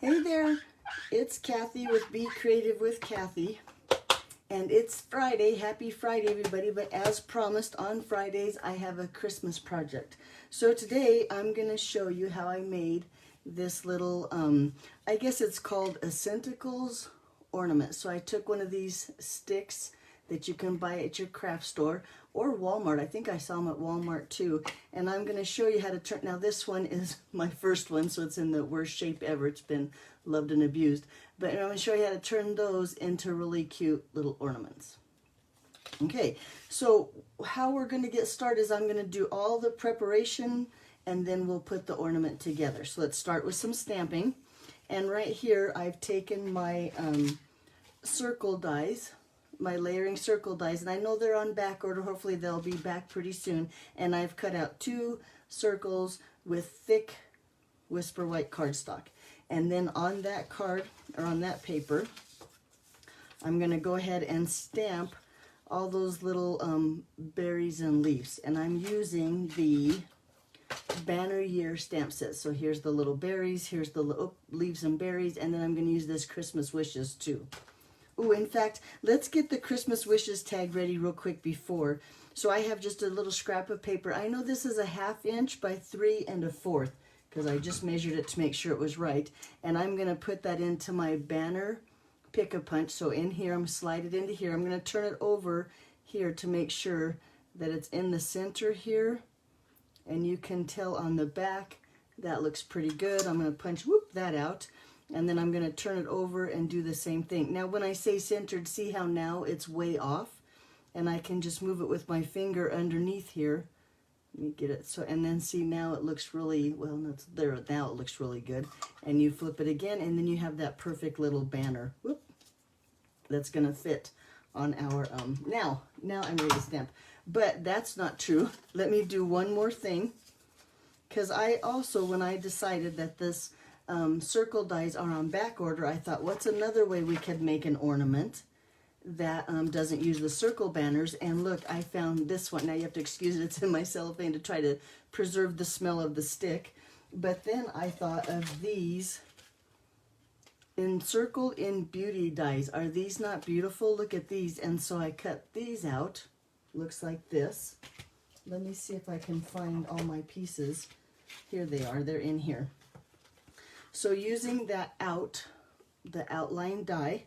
Hey there, it's Kathy with Be Creative with Kathy, and it's Friday. Happy Friday, everybody. But as promised, on Fridays I have a Christmas project. So today I'm going to show you how I made this little, I guess it's called a Scentsicles Ornament. So I took one of these sticks that you can buy at your craft store or Walmart. I think I saw them at Walmart too. And I'm going to show you how to turn. Now this one is my first one, so it's in the worst shape ever. It's been loved and abused. But I'm going to show you how to turn those into really cute little ornaments. Okay, so how we're going to get started is I'm going to do all the preparation and then we'll put the ornament together. So let's start with some stamping. And right here I've taken my circle dies, my layering circle dies, and I know they're on back order. Hopefully they'll be back pretty soon. And I've cut out 2 circles with thick Whisper White cardstock. And then on that card, or on that paper, I'm going to go ahead and stamp all those little berries and leaves. And I'm using the Banner Year stamp set. So here's the little berries, here's the leaves and berries, and then I'm going to use this Christmas wishes too. Oh, in fact, let's get the Christmas wishes tag ready real quick before. So I have just a little scrap of paper. I know this is a 1/2 inch by 3 1/4 because I just measured it to make sure it was right. And I'm going to put that into my banner pick-a-punch. So in here, I'm slide it into here. I'm going to turn it over here to make sure that it's in the center here. And you can tell on the back that looks pretty good. I'm going to punch that out. And then I'm going to turn it over and do the same thing. Now when I say centered, see how now it's way off? And I can just move it with my finger underneath here. Let me get it. So, and then see now it looks really, well, that's there. Now it looks really good. And you flip it again and then you have that perfect little banner. Whoop. That's going to fit on our, now I'm ready to stamp. But that's not true. Let me do one more thing. Because I also, when I decided that this circle dies are on back order, I thought, what's another way we could make an ornament that doesn't use the circle banners? And look, I found this one. Now you have to excuse it, it's in my cellophane to try to preserve the smell of the stick. But then I thought of these Encircle in Beauty dies. Are these not beautiful? Look at these. And so I cut these out. Looks like this. Let me see if I can find all my pieces. Here they are. They're in here. So using that the outline die,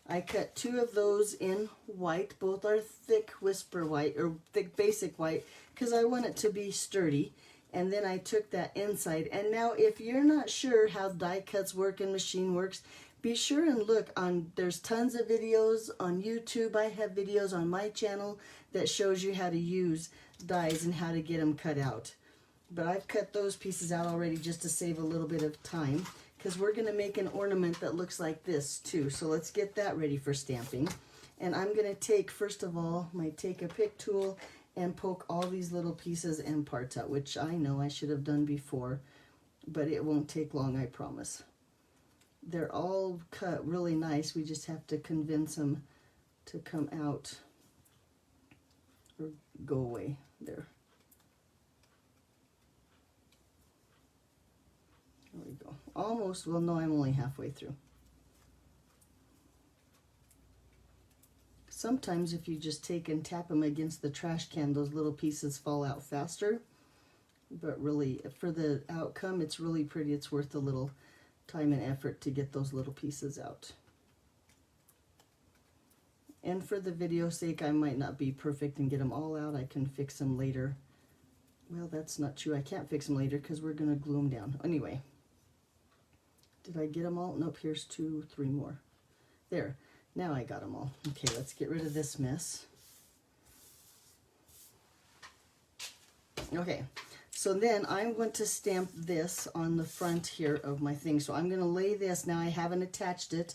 I cut 2 of those in white. Both are thick Whisper White, or thick basic white, because I want it to be sturdy. And then I took that inside. And now if you're not sure how die cuts work and machine works, be sure and look on, there's tons of videos on YouTube. I have videos on my channel that shows you how to use dies and how to get them cut out. But I've cut those pieces out already just to save a little bit of time, because we're going to make an ornament that looks like this too. So let's get that ready for stamping. And I'm going to take, first of all, my Take a Pick tool and poke all these little pieces and parts out, which I know I should have done before, but it won't take long, I promise. They're all cut really nice. We just have to convince them to come out or go away. There. There we go. Almost, well, no, I'm only halfway through. Sometimes if you just take and tap them against the trash can, those little pieces fall out faster. But really, for the outcome, it's really pretty. It's worth the little time and effort to get those little pieces out. And for the video's sake, I might not be perfect and get them all out. I can fix them later. Well, that's not true. I can't fix them later because we're going to glue them down. Anyway. Did I get them all? Nope, here's 2, 3 more. There. Now I got them all. Okay, let's get rid of this mess. Okay, so then I'm going to stamp this on the front here of my thing. So I'm going to lay this. Now I haven't attached it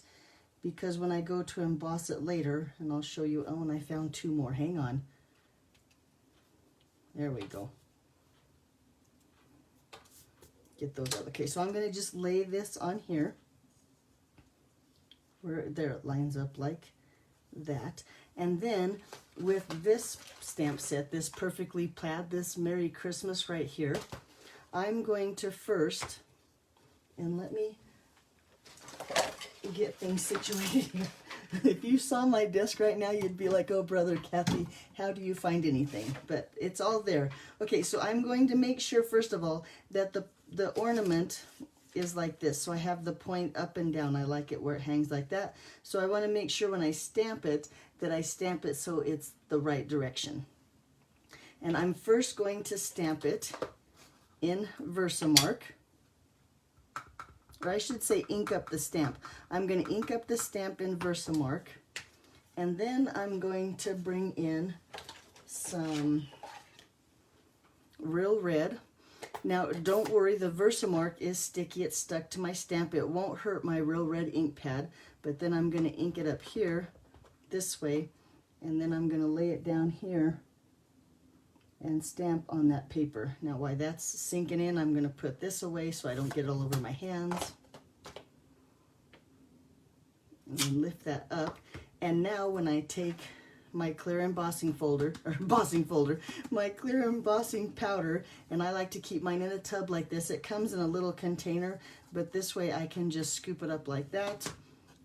because when I go to emboss it later, and I'll show you, oh, and I found 2 more. Hang on. There we go. Get those out. Okay, so I'm going to just lay this on here. Where there it lines up like that. And then with this stamp set, this perfectly plaid, this Merry Christmas right here, I'm going to first, and let me get things situated here. If you saw my desk right now, you'd be like, oh, brother Kathy, how do you find anything? But it's all there. Okay, so I'm going to make sure, first of all, that the ornament is like this. So I have the point up and down. I like it where it hangs like that. So I want to make sure when I stamp it, that I stamp it so it's the right direction. And I'm first going to stamp it in Versamark. Or I should say ink up the stamp. I'm going to ink up the stamp in Versamark, and then I'm going to bring in some Real Red. Now don't worry, the Versamark is sticky. It's stuck to my stamp. It won't hurt my Real Red ink pad, but then I'm going to ink it up here this way, and then I'm going to lay it down here and stamp on that paper. Now while that's sinking in, I'm going to put this away so I don't get it all over my hands. And lift that up. And now when I take my clear embossing folder, my clear embossing powder, and I like to keep mine in a tub like this. It comes in a little container, but this way I can just scoop it up like that,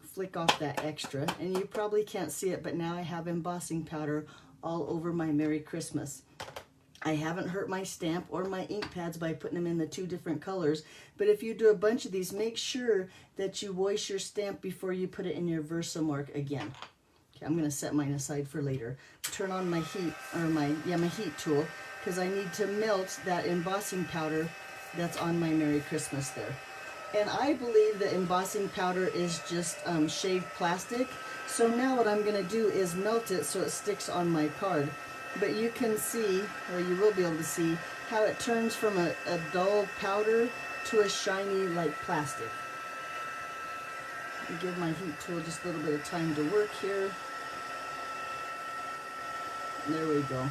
flick off that extra, and you probably can't see it, but now I have embossing powder all over my Merry Christmas. I haven't hurt my stamp or my ink pads by putting them in the two different colors, but if you do a bunch of these, make sure that you wash your stamp before you put it in your Versamark again. Okay, I'm going to set mine aside for later. Turn on my heat, or my heat tool, because I need to melt that embossing powder that's on my Merry Christmas there. And I believe that embossing powder is just shaved plastic, so now what I'm going to do is melt it so it sticks on my card. But you can see, or you will be able to see, how it turns from a dull powder to a shiny like plastic. I'll give my heat tool just a little bit of time to work here. There we go.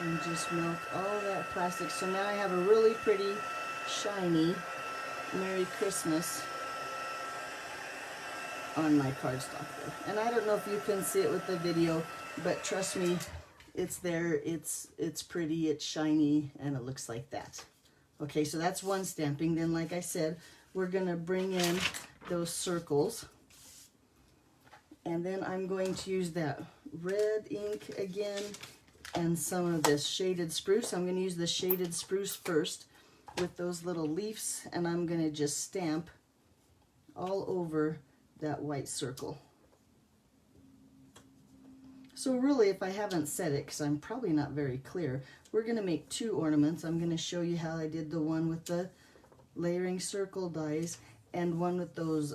And just melt all that plastic. So now I have a really pretty, shiny Merry Christmas on my cardstock there. And I don't know if you can see it with the video, but trust me, it's there, it's pretty, it's shiny, and it looks like that. Okay, so that's one stamping. Then like I said, we're gonna bring in those circles, and then I'm going to use that red ink again and some of this shaded spruce. I'm gonna use the shaded spruce first with those little leaves, and I'm gonna just stamp all over that white circle. So really, if I haven't said it, because I'm probably not very clear, we're going to make two ornaments. I'm going to show you how I did the one with the layering circle dies and one with those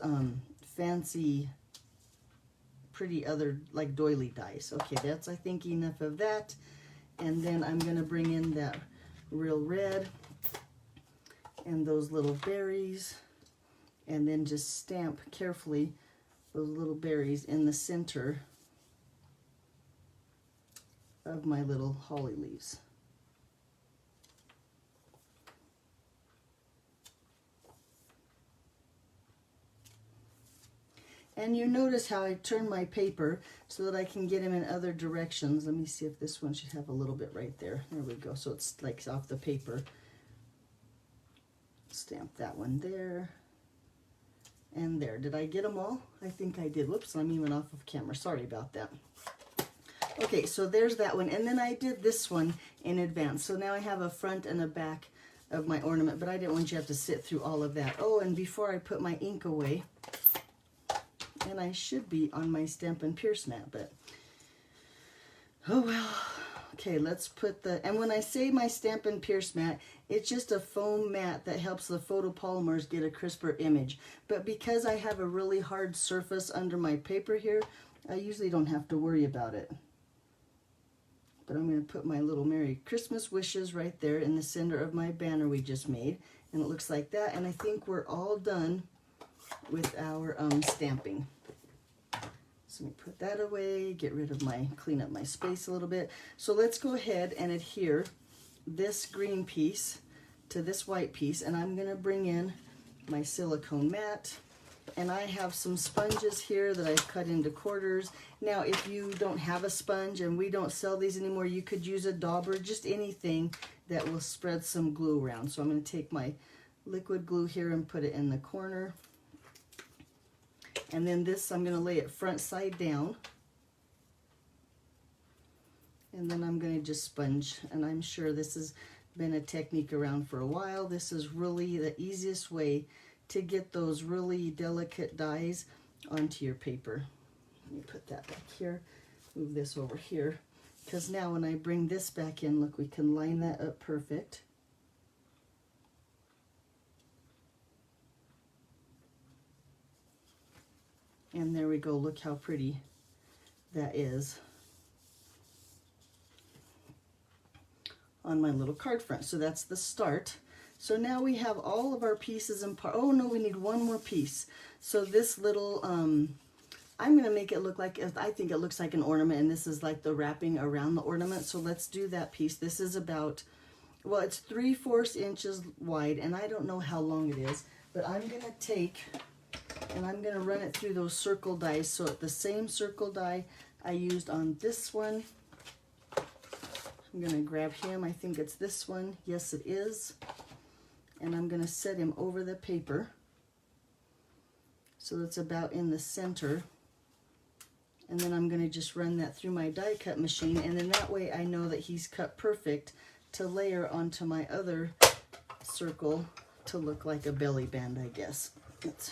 fancy, pretty other, like doily dies. Okay, that's, I think, enough of that. And then I'm going to bring in that Real Red and those little berries, and then just stamp carefully those little berries in the center of my little holly leaves. And you notice how I turn my paper so that I can get them in other directions. Let me see if this one should have a little bit right there. There we go. So it's like off the paper. Stamp that one there. And there. Did I get them all? I think I did. Whoops, I'm even off of camera. Sorry about that. Okay, so there's that one. And then I did this one in advance. So now I have a front and a back of my ornament, but I didn't want you to have to sit through all of that. Oh, and before I put my ink away, and I should be on my Stampin' Pierce mat, but oh well. Okay, let's put the, and when I say my Stampin' Pierce mat, it's just a foam mat that helps the photopolymers get a crisper image. But because I have a really hard surface under my paper here, I usually don't have to worry about it. But I'm going to put my little Merry Christmas wishes right there in the center of my banner we just made. And it looks like that. And I think we're all done with our stamping. So let me put that away, get rid of my, clean up my space a little bit. So let's go ahead and adhere this green piece to this white piece, and I'm going to bring in my silicone mat, And I have some sponges here that I've cut into quarters. Now, if you don't have a sponge and we don't sell these anymore, you could use a dauber, just anything that will spread some glue around. So I'm going to take my liquid glue here and put it in the corner. And then this, I'm going to lay it front side down. And then I'm going to just sponge. And I'm sure this has been a technique around for a while. This is really the easiest way to get those really delicate dyes onto your paper. Let me put that back here, move this over here, because now when I bring this back in, look, we can line that up perfect. And there we go, look how pretty that is on my little card front. So that's the start. So now we have all of our pieces and oh no, we need one more piece. So this little, I'm going to make it look like, I think it looks like an ornament, and this is like the wrapping around the ornament. So let's do that piece. This is about, well, it's 3/4 inches wide, and I don't know how long it is, but I'm going to take, and I'm going to run it through those circle dies. So the same circle die I used on this one, I'm going to grab him. I think it's this one. Yes, it is. And I'm going to set him over the paper so it's about in the center. And then I'm going to just run that through my die cut machine, and then that way I know that he's cut perfect to layer onto my other circle to look like a belly band, I guess. Let's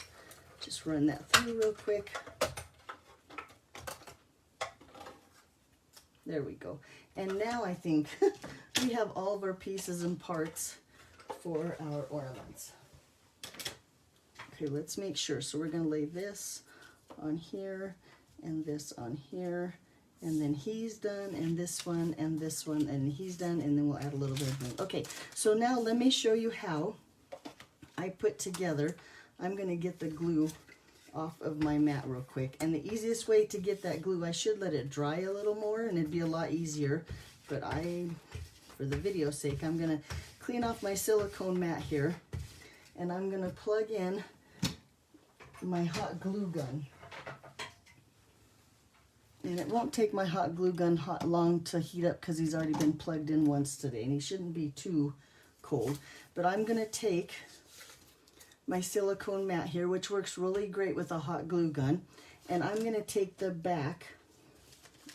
just run that through real quick. There we go. And now I think we have all of our pieces and parts for our ornaments. Okay, let's make sure. So we're going to lay this on here and this on here, and then he's done, and this one, and he's done, and then we'll add a little bit of glue. Okay, so now let me show you how I put together. I'm going to get the glue off of my mat real quick, and the easiest way to get that glue, I should let it dry a little more and it'd be a lot easier, but for the video's sake, I'm going to clean off my silicone mat here, and I'm going to plug in my hot glue gun. And it won't take my hot glue gun long to heat up because he's already been plugged in once today, and he shouldn't be too cold. But I'm going to take my silicone mat here, which works really great with a hot glue gun, and I'm going to take the back,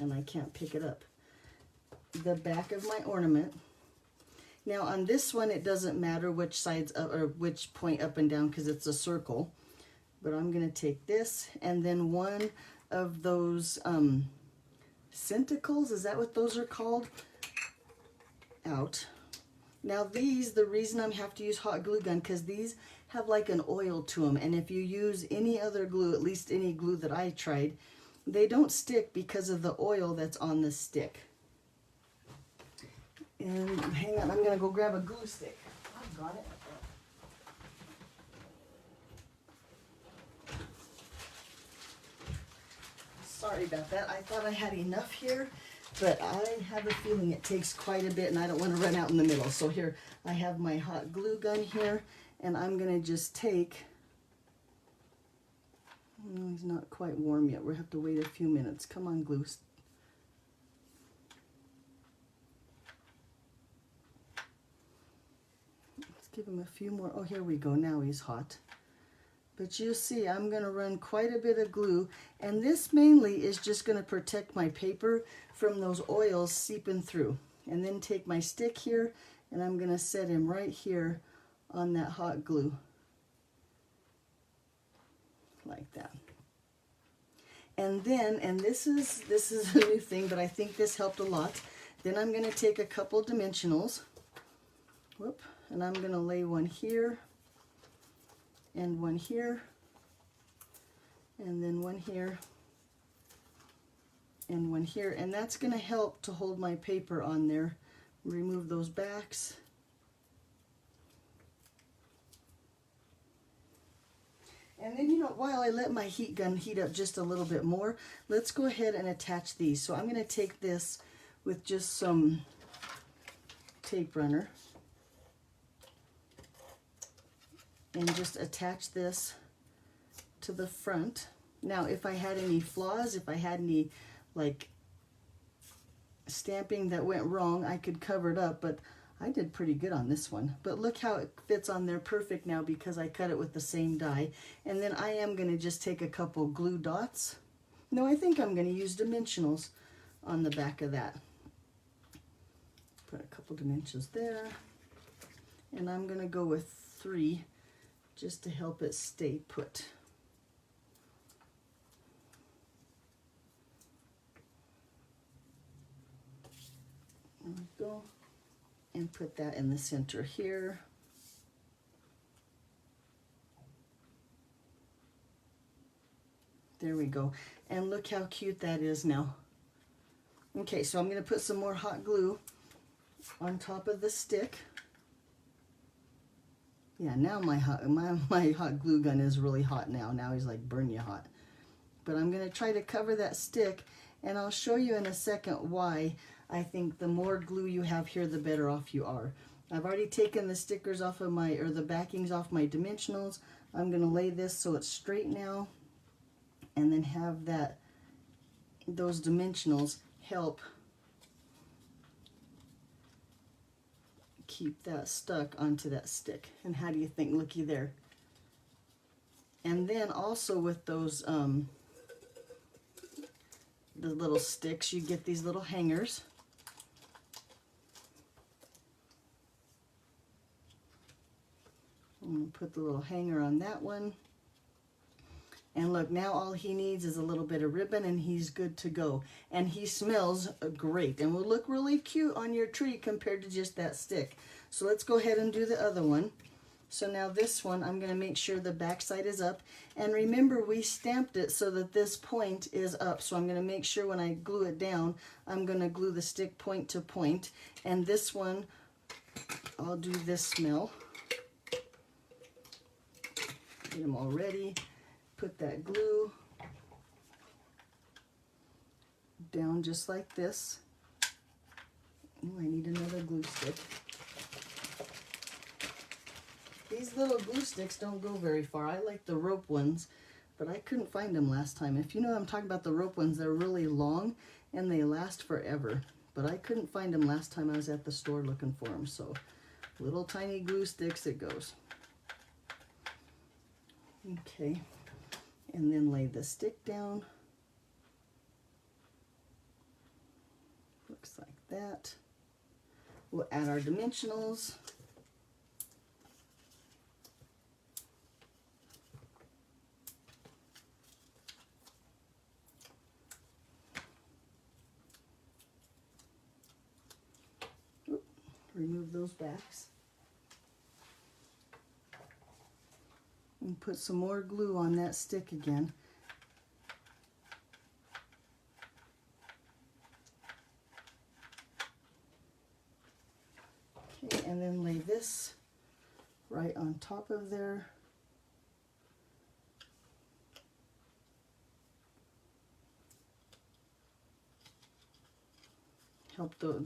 and I can't pick it up, the back of my ornament. Now on this one, it doesn't matter which sides up, or which point up and down, because it's a circle. But I'm going to take this, and then one of those Scentsicles, is that what those are called? Out. Now these, the reason I have to use hot glue gun, because these have like an oil to them, and if you use any other glue, at least any glue that I tried, they don't stick because of the oil that's on the stick. And hang on, I'm going to go grab a glue stick. I've got it. Sorry about that. I thought I had enough here, but I have a feeling it takes quite a bit, and I don't want to run out in the middle. So here, I have my hot glue gun here, and I'm going to just take, oh, he's not quite warm yet. We'll have to wait a few minutes. Come on, glue. Let's give him a few more. Oh, here we go. Now he's hot. But you see, I'm going to run quite a bit of glue, and this mainly is just going to protect my paper from those oils seeping through. And then take my stick here, and I'm going to set him right here on that hot glue. Like that. And then, and this is a new thing, but I think this helped a lot. Then I'm going to take a couple dimensionals. Whoop, and I'm going to lay one here, and one here, and then one here, and one here, and that's going to help to hold my paper on there. Remove those backs. And then, you know, while I let my heat gun heat up just a little bit more, let's go ahead and attach these. So I'm going to take this with just some tape runner and just attach this to the front. Now, if I had any flaws, if I had any like stamping that went wrong, I could cover it up, but I did pretty good on this one. But look how it fits on there perfect now because I cut it with the same die. And then I am going to just take a couple glue dots. No, I think I'm going to use dimensionals on the back of that. Put a couple dimensions there. And I'm going to go with 3 just to help it stay put. There we go. And put that in the center here. There we go. And look how cute that is now. Okay, so I'm going to put some more hot glue on top of the stick. Yeah, now my hot glue gun is really hot now. Now he's like burn you hot. But I'm going to try to cover that stick, and I'll show you in a second why I think the more glue you have here, the better off you are. I've already taken the stickers off of the backings off my dimensionals. I'm going to lay this so it's straight now, and then have those dimensionals help keep that stuck onto that stick. And how do you think? Looky there. And then also with those the little sticks, you get these little hangers. I'm going to put the little hanger on that one. And look, now all he needs is a little bit of ribbon and he's good to go. And he smells great and will look really cute on your tree compared to just that stick. So let's go ahead and do the other one. So now this one, I'm going to make sure the back side is up. And remember, we stamped it so that this point is up. So I'm going to make sure when I glue it down, I'm going to glue the stick point to point. And this one, I'll do this smell. Get them all ready. Put that glue down just like this. Oh, I need another glue stick. These little glue sticks don't go very far. I like the rope ones, but I couldn't find them last time. If you know what I'm talking about, the rope ones, they're really long and they last forever. But I couldn't find them last time I was at the store looking for them. So little tiny glue sticks it goes. Okay. And then lay the stick down. Looks like that. We'll add our dimensionals. Oop, remove those backs. And put some more glue on that stick again. Okay, and then lay this right on top of there.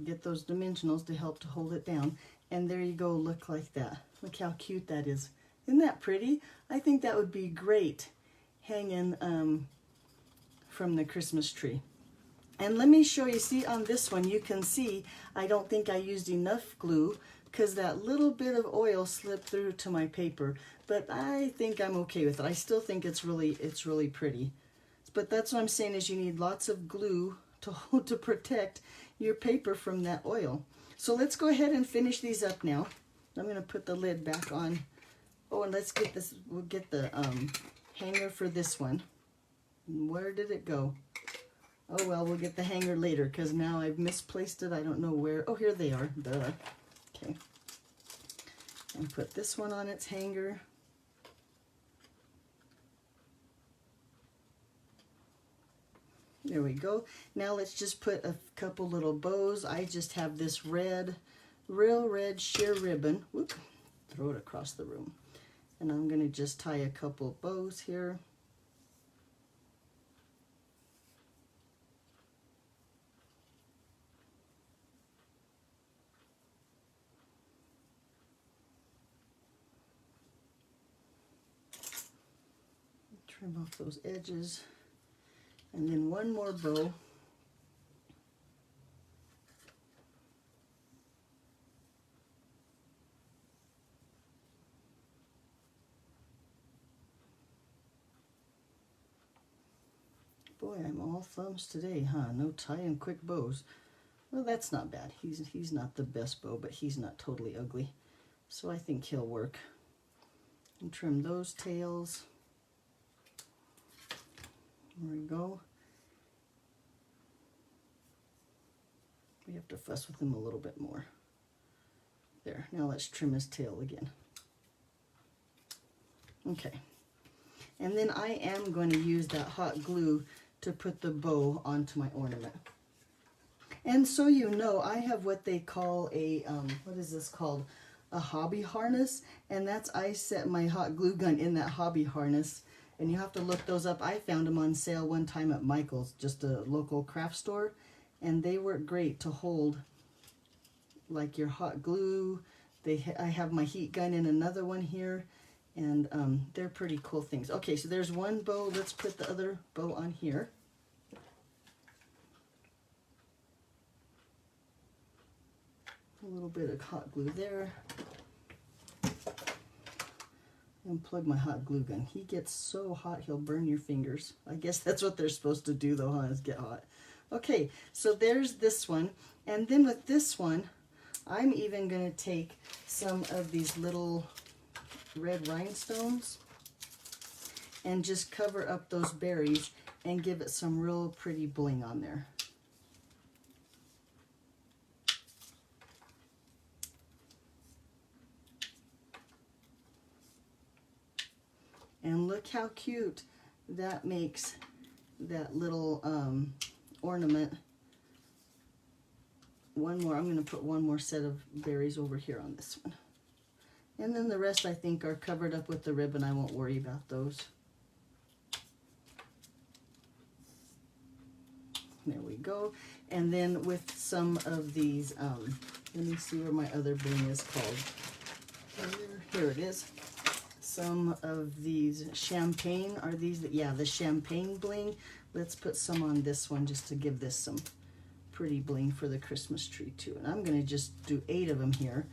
Get those dimensionals to help to hold it down. And there you go, look like that. Look how cute that is. Isn't that pretty? I think that would be great hanging from the Christmas tree. And let me show you, see on this one, you can see I don't think I used enough glue because that little bit of oil slipped through to my paper. But I think I'm okay with it. I still think it's really pretty. But that's what I'm saying is you need lots of glue to protect your paper from that oil. So let's go ahead and finish these up now. I'm going to put the lid back on. Oh, and let's get this, we'll get the hanger for this one. Where did it go? Oh, well, we'll get the hanger later because now I've misplaced it. I don't know where. Oh, here they are. Duh. Okay. And put this one on its hanger. There we go. Now let's just put a couple little bows. I just have this red, real red sheer ribbon. Whoop. Throw it across the room. And I'm going to just tie a couple bows here. Trim off those edges. And then one more bow. Boy, I'm all thumbs today, huh? No tie and quick bows. Well, that's not bad. He's not the best bow, but he's not totally ugly. So I think he'll work. And trim those tails. There we go. We have to fuss with him a little bit more. There, now let's trim his tail again. Okay. And then I am going to use that hot glue to put the bow onto my ornament. And so you know, I have what they call a, what is this called? A hobby harness. And that's, I set my hot glue gun in that hobby harness. And you have to look those up. I found them on sale one time at Michael's, just a local craft store. And they work great to hold like your hot glue. I have my heat gun in another one here. And they're pretty cool things. Okay, so there's one bow. Let's put the other bow on here. A little bit of hot glue there. And plug my hot glue gun. He gets so hot he'll burn your fingers. I guess that's what they're supposed to do though, huh, is get hot. Okay, so there's this one. And then with this one, I'm even going to take some of these little red rhinestones and just cover up those berries and give it some real pretty bling on there. And look how cute that makes that little ornament. One more, I'm going to put one more set of berries over here on this one. And then the rest I think are covered up with the ribbon. I won't worry about those. There we go. And then with some of these, let me see where my other bling is called. Here it is. Some of these champagne, are these, yeah, the champagne bling. Let's put some on this one just to give this some pretty bling for the Christmas tree too. And I'm gonna just do 8 of them here.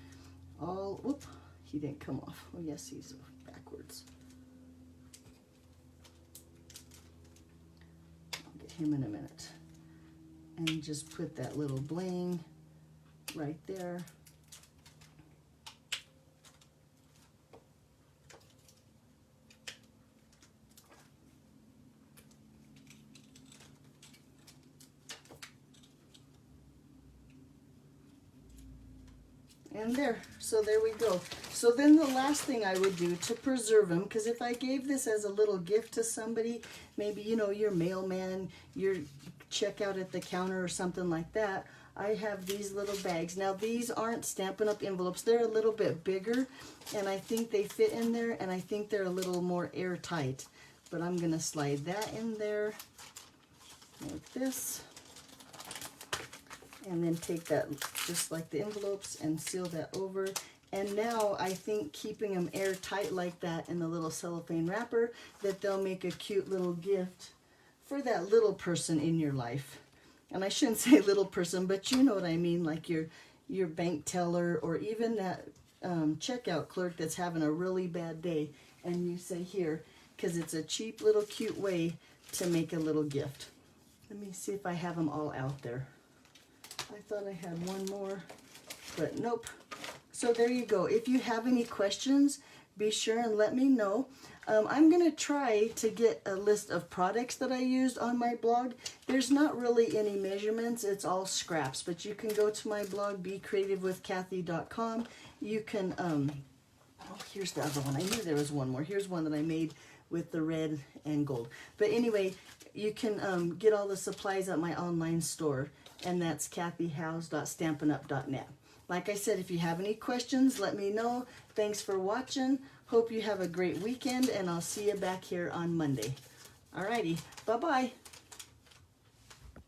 All, whoop, he didn't come off. Oh yes, he's backwards. I'll get him in a minute. And just put that little bling right there. And there, so there we go. So then the last thing I would do to preserve them, because if I gave this as a little gift to somebody, maybe, you know, your mailman, your checkout at the counter or something like that, I have these little bags. Now these aren't Stampin' Up! Envelopes. They're a little bit bigger, and I think they fit in there, and I think they're a little more airtight. But I'm going to slide that in there like this. And then take that, just like the envelopes, and seal that over. And now I think keeping them airtight like that in the little cellophane wrapper, that they'll make a cute little gift for that little person in your life. And I shouldn't say little person, but you know what I mean, like your bank teller, or even that checkout clerk that's having a really bad day. And you say here, because it's a cheap little cute way to make a little gift. Let me see if I have them all out there. I thought I had one more, but nope. So there you go. If you have any questions, be sure and let me know. I'm going to try to get a list of products that I used on my blog. There's not really any measurements. It's all scraps, but you can go to my blog, becreativewithkathy.com. You can, oh, here's the other one. I knew there was one more. Here's one that I made with the red and gold. But anyway, you can get all the supplies at my online store. And that's kathyhouse.stampinup.net. Like I said, if you have any questions, let me know. Thanks for watching. Hope you have a great weekend, and I'll see you back here on Monday. Alrighty, bye-bye.